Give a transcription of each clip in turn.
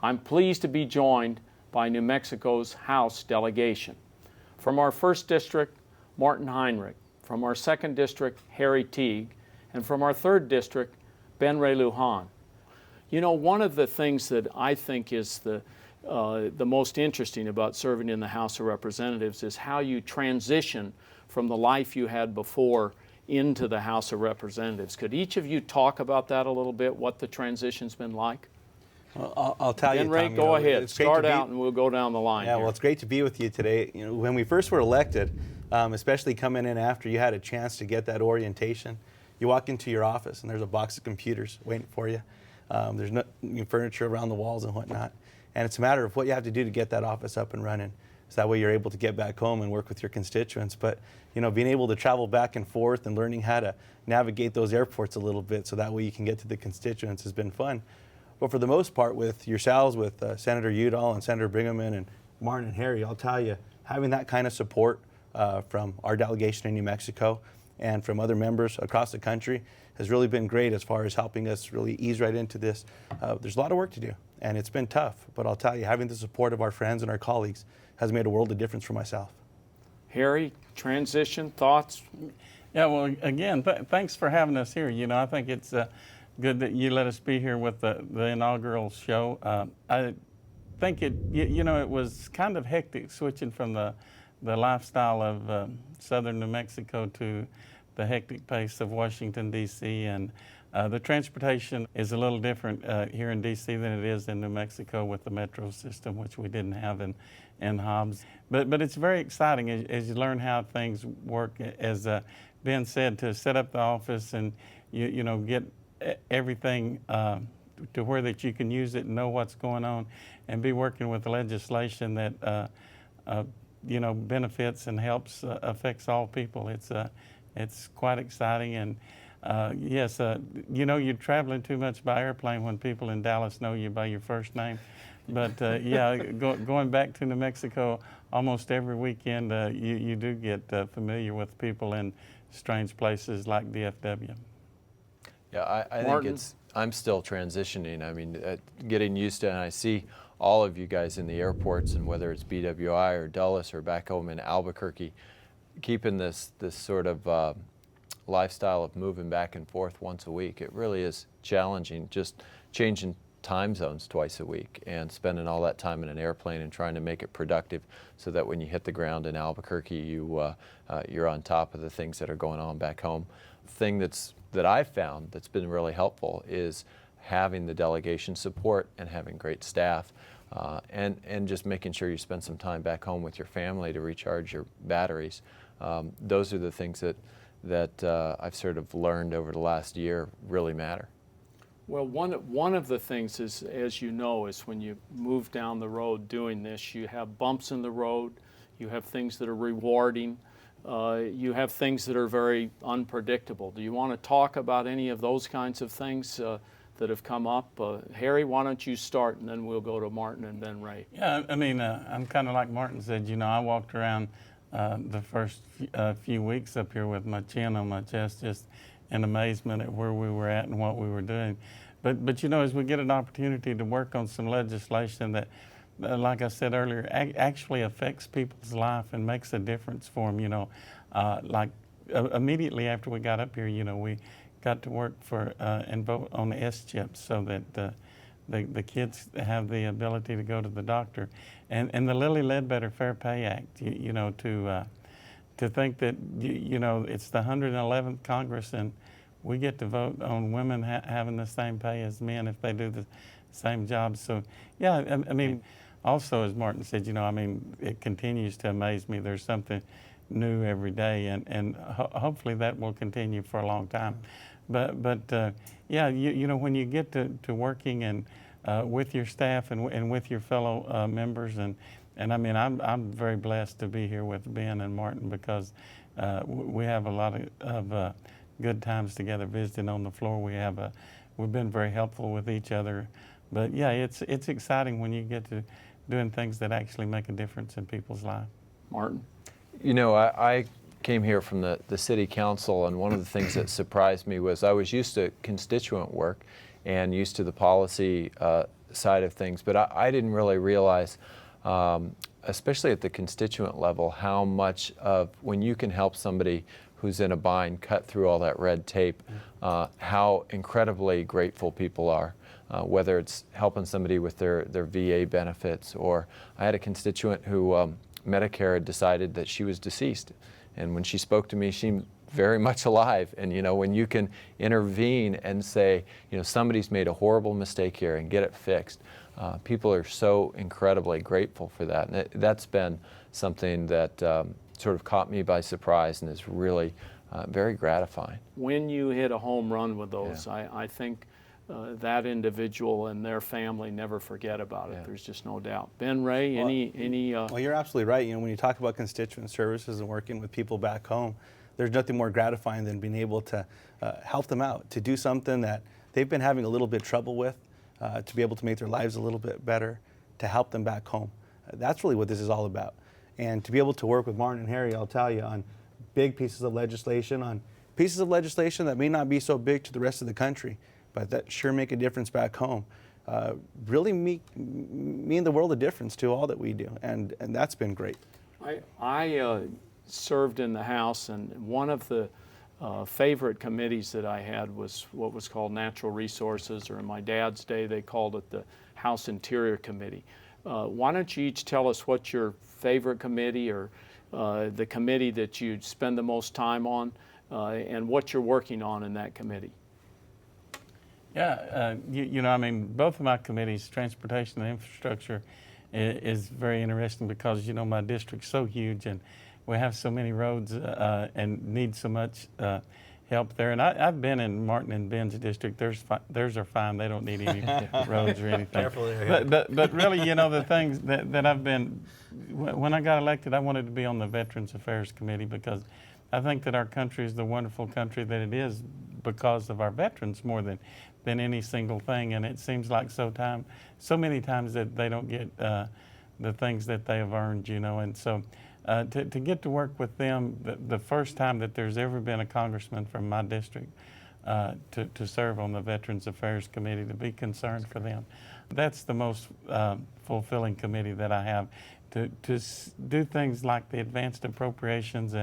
I'm pleased to be joined by New Mexico's House delegation. From our 1st District, Martin Heinrich. From our 2nd District, Harry Teague. And from our 3rd District, Ben Ray Lujan. You know, one of the things that I think is the most interesting about serving in the House of Representatives is how you transition from the life you had before into the House of Representatives. Could each of you talk about that a little bit, what the transition's been like? Well, I'll tell you, Tom. Ray, go ahead. Start out and we'll go down the line. Yeah, here. well, it's great to be with you today. You know, when we first were elected, especially coming in after you had a chance to get that orientation, you walk into your office and there's a box of computers waiting for you. There's no furniture around the walls and whatnot. And it's a matter of what you have to do to get that office up and running. So that way you're able to get back home and work with your constituents. But, you know, being able to travel back and forth and learning how to navigate those airports a little bit so that way you can get to the constituents has been fun. But for the most part, with yourselves, with Senator Udall and Senator Brigham and Martin and Harry, I'll tell you, having that kind of support from our delegation in New Mexico and from other members across the country has really been great as far as helping us really ease right into this. There's a lot of work to do, and it's been tough. But I'll tell you, having the support of our friends and our colleagues has made a world of difference for myself. Harry, transition, thoughts? Yeah, well, again, thanks for having us here. You know, I think it's good that you let us be here with the inaugural show. I think it was kind of hectic switching from the lifestyle of southern New Mexico to the hectic pace of Washington, D.C., and the transportation is a little different here in D.C. than it is in New Mexico with the metro system, which we didn't have in Hobbs. But it's very exciting as you learn how things work. As Ben said, to set up the office and you know get everything to where that you can use it and know what's going on, and be working with legislation that you know benefits and helps affects all people. It's quite exciting, and yes, you know, you're traveling too much by airplane when people in Dallas know you by your first name. But yeah, going back to New Mexico almost every weekend, you do get familiar with people in strange places like DFW. Yeah, I think I'm still transitioning. I mean, getting used to it, and I see all of you guys in the airports, and whether it's BWI or Dulles or back home in Albuquerque, keeping this sort of lifestyle of moving back and forth once a week. It really is challenging, just changing time zones twice a week and spending all that time in an airplane and trying to make it productive so that when you hit the ground in Albuquerque, you're on top of the things that are going on back home. The thing that I've found that's been really helpful is having the delegation support and having great staff. And just making sure you spend some time back home with your family to recharge your batteries. Those are the things that I've sort of learned over the last year really matter. Well, one of the things is, as you know, is when you move down the road doing this, you have bumps in the road, you have things that are rewarding, you have things that are very unpredictable. Do you want to talk about any of those kinds of things that have come up? Harry, why don't you start, and then we'll go to Martin and then Ray. Yeah, I mean, I'm kind of like Martin said. You know, I walked around the first few weeks up here with my chin on my chest, just in amazement at where we were at and what we were doing. But you know, as we get an opportunity to work on some legislation that, like I said earlier, actually affects people's life and makes a difference for them, you know, like immediately after we got up here, you know, we got to work for and vote on the S-chips so that the kids have the ability to go to the doctor, and the Lilly Ledbetter Fair Pay Act. You know, to think that you know it's the 111th Congress and we get to vote on women having the same pay as men if they do the same job. So yeah, I mean, also as Martin said, you know, I mean, it continues to amaze me. There's something new every day, and hopefully that will continue for a long time. But yeah, you know, when you get to working and with your staff and with your fellow members, and I mean, I'm very blessed to be here with Ben and Martin because we have a lot of good times together visiting on the floor. We've been very helpful with each other. But yeah, it's exciting when you get to doing things that actually make a difference in people's lives. Martin? You know, I came here from the city council, and one of the things that surprised me was I was used to constituent work and used to the policy side of things, but I didn't really realize, especially at the constituent level, how much of when you can help somebody who's in a bind cut through all that red tape, how incredibly grateful people are. Whether it's helping somebody with their VA benefits, or I had a constituent who Medicare had decided that she was deceased, and when she spoke to me, she seemed very much alive. And you know, when you can intervene and say, you know, somebody's made a horrible mistake here and get it fixed, people are so incredibly grateful for that. And that's been something that sort of caught me by surprise and is really very gratifying. When you hit a home run with those, Yeah. I think that individual and their family never forget about it. Yeah. There's just no doubt. Ben Ray, any Well, you're absolutely right. You know, when you talk about constituent services and working with people back home, there's nothing more gratifying than being able to help them out, to do something that they've been having a little bit of trouble with, to be able to make their lives a little bit better, to help them back home. That's really what this is all about. And to be able to work with Martin and Harry, I'll tell you, on big pieces of legislation, that may not be so big to the rest of the country, but that sure make a difference back home, really mean the world of difference to all that we do, and that's been great. I served in the House, and one of the favorite committees that I had was what was called Natural Resources, or in my dad's day they called it the House Interior Committee. Why don't you each tell us what's your favorite committee, or the committee that you spend the most time on, and what you're working on in that committee? Yeah, you know, I mean, both of my committees, Transportation and Infrastructure, is very interesting because, you know, my district's so huge and we have so many roads and need so much help there. And I've been in Martin and Ben's district. Theirs are fine. They don't need any roads or anything. Careful there. But really, you know, the things that I've been, when I got elected, I wanted to be on the Veterans Affairs Committee because I think that our country is the wonderful country that it is because of our veterans more than any single thing. And it seems like so many times that they don't get the things that they have earned, you know. And so to get to work with them, the first time that there's ever been a congressman from my district to serve on the Veterans Affairs Committee, to be concerned for them, that's the most fulfilling committee that I have. To do things like the Advanced Appropriations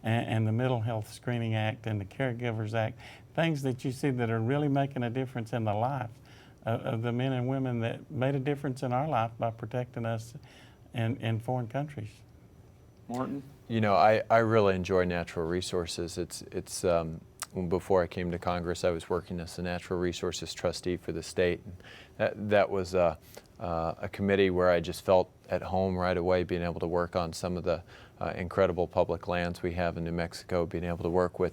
and the Mental Health Screening Act and the Caregivers Act, things that you see that are really making a difference in the life of the men and women that made a difference in our life by protecting us in foreign countries. Martin? You know, I really enjoy natural resources. It's before I came to Congress, I was working as a natural resources trustee for the state. And that was a committee where I just felt at home right away, being able to work on some of the incredible public lands we have in New Mexico, being able to work with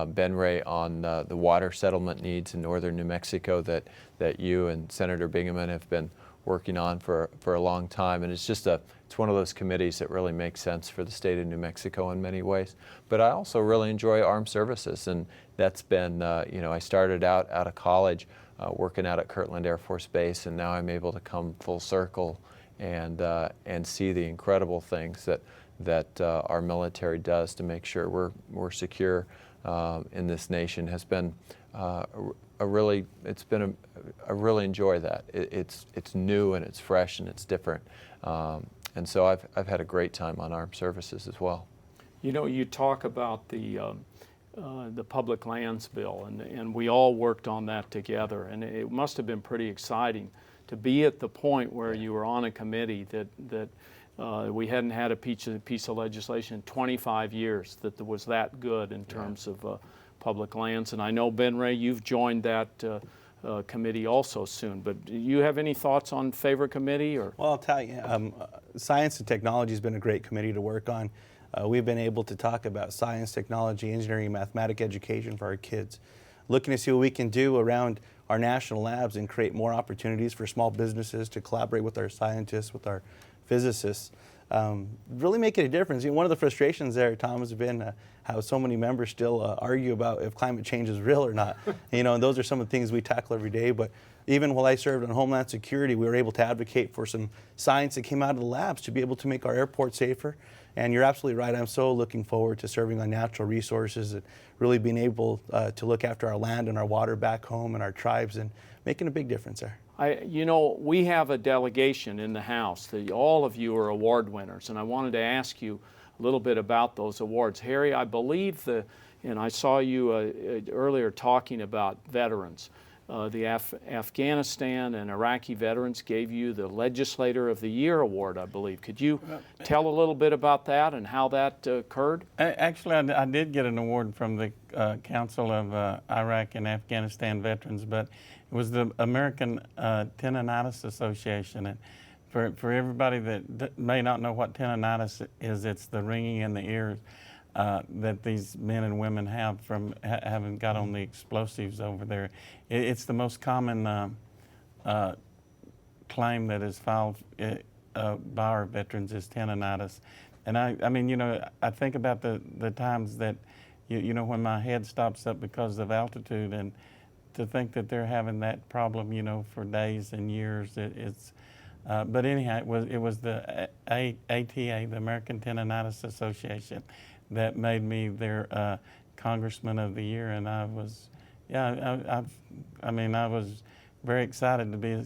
Ben Ray on the water settlement needs in northern New Mexico that you and Senator Bingaman have been working on for a long time. And it's one of those committees that really makes sense for the state of New Mexico in many ways. But I also really enjoy armed services, and that's been, you know, I started out of college working out at Kirtland Air Force Base, and now I'm able to come full circle and see the incredible things that our military does to make sure we're secure in this nation. Has been I really enjoy that. It's new and it's fresh and it's different, and so I've had a great time on armed services as well. You know, you talk about the public lands bill, and we all worked on that together, and it must have been pretty exciting to be at the point where you were on a committee that we hadn't had a piece of legislation in 25 years that was that good in terms of public lands. And I know, Ben Ray, you've joined that committee also soon, but do you have any thoughts on favorite committee? Or? Well, I'll tell you, science and technology has been a great committee to work on. We've been able to talk about science, technology, engineering, and mathematics education for our kids, looking to see what we can do around our national labs and create more opportunities for small businesses to collaborate with our scientists, with our physicists, really making a difference. You know, one of the frustrations there, Tom, has been how so many members still argue about if climate change is real or not. You know, and those are some of the things we tackle every day. But even while I served on Homeland Security, we were able to advocate for some science that came out of the labs to be able to make our airports safer And you're absolutely right. I'm so looking forward to serving on natural resources and really being able to look after our land and our water back home and our tribes and making a big difference there. You know, we have a delegation in the House. All of you are award winners, and I wanted to ask you a little bit about those awards. Harry, I believe and I saw you earlier talking about veterans. The Afghanistan and Iraqi veterans gave you the Legislator of the Year award, I believe. Could you tell a little bit about that and how that occurred? Actually, I did get an award from the Council of Iraq and Afghanistan Veterans, but it was the American Tendinitis Association. And for everybody that may not know what tendinitis is, it's the ringing in the ears that these men and women have from having got on the explosives over there. It's the most common claim that is filed by our veterans is tendinitis. And I mean, you know, I think about the times that, you know, when my head stops up because of altitude, and to think that they're having that problem, you know, for days and years, but anyhow, it was the ATA, the American Tendinitis Association, that made me their Congressman of the Year, and I was, I mean, I was very excited to be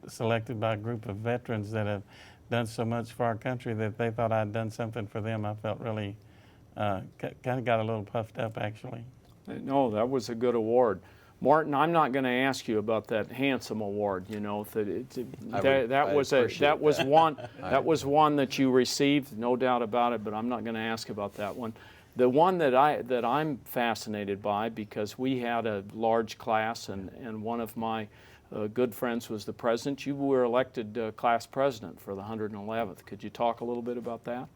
selected by a group of veterans that have done so much for our country that they thought I'd done something for them. I felt really, kind of got a little puffed up, actually. No, that was a good award. Martin, I'm not going to ask you about that handsome award. You know, that was one that you received, no doubt about it. But I'm not going to ask about that one. The one that I'm fascinated by, because we had a large class, and one of my good friends was the president. You were elected class president for the 111th. Could you talk a little bit about that?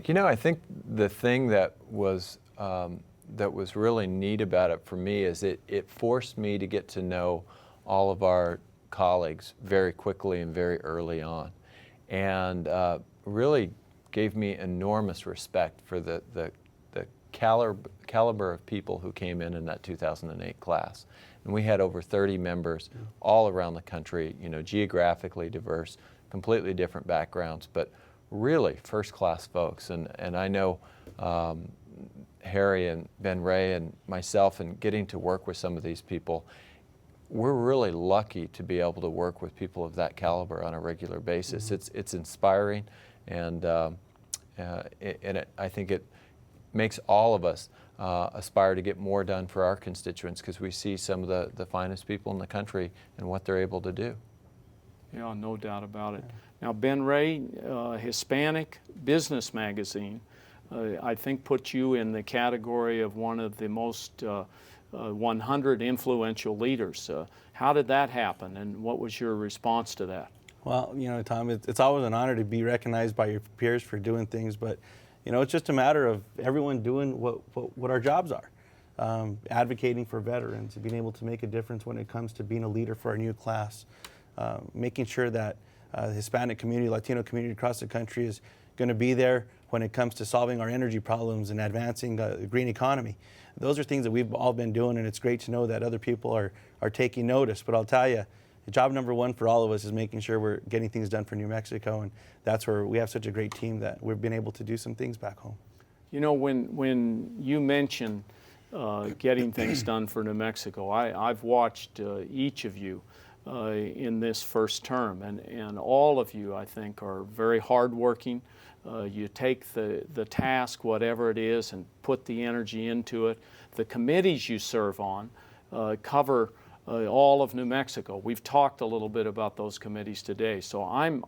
You know, I think the thing that was really neat about it for me is it forced me to get to know all of our colleagues very quickly and very early on, and really gave me enormous respect for the caliber of people who came in that 2008 class. And we had over 30 members all around the country, you know, geographically diverse, completely different backgrounds, but really first-class folks. And I know Harry and Ben Ray and myself, and getting to work with some of these people, we're really lucky to be able to work with people of that caliber on a regular basis. Mm-hmm. It's inspiring, and I think it makes all of us aspire to get more done for our constituents, because we see some of the finest people in the country and what they're able to do. Yeah, no doubt about it. Now, Ben Ray, Hispanic Business Magazine, I think put you in the category of one of the most 100 influential leaders. How did that happen, and what was your response to that? Well, you know, Tom, it's always an honor to be recognized by your peers for doing things, but you know, it's just a matter of everyone doing what our jobs are, advocating for veterans, being able to make a difference when it comes to being a leader for our new class, making sure that the Hispanic community, Latino community across the country is going to be there when it comes to solving our energy problems and advancing the green economy. Those are things that we've all been doing, and it's great to know that other people are taking notice. But I'll tell you, job number one for all of us is making sure we're getting things done for New Mexico, and that's where we have such a great team that we've been able to do some things back home. You know, when you mention getting things done for New Mexico, I've watched each of you in this first term, and all of you, I think, are very hardworking. You take the task, whatever it is, and put the energy into it. The committees you serve on cover all of New Mexico. We've talked a little bit about those committees today, so I'm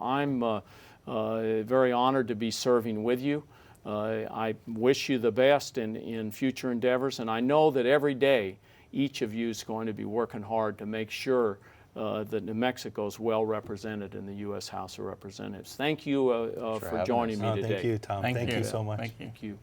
very honored to be serving with you. I wish you the best in future endeavors, and I know that every day each of you is going to be working hard to make sure that New Mexico is well represented in the U.S. House of Representatives. Thank you for joining me today. Thank you, Tom. Thank you so much. Thank you. Thank you.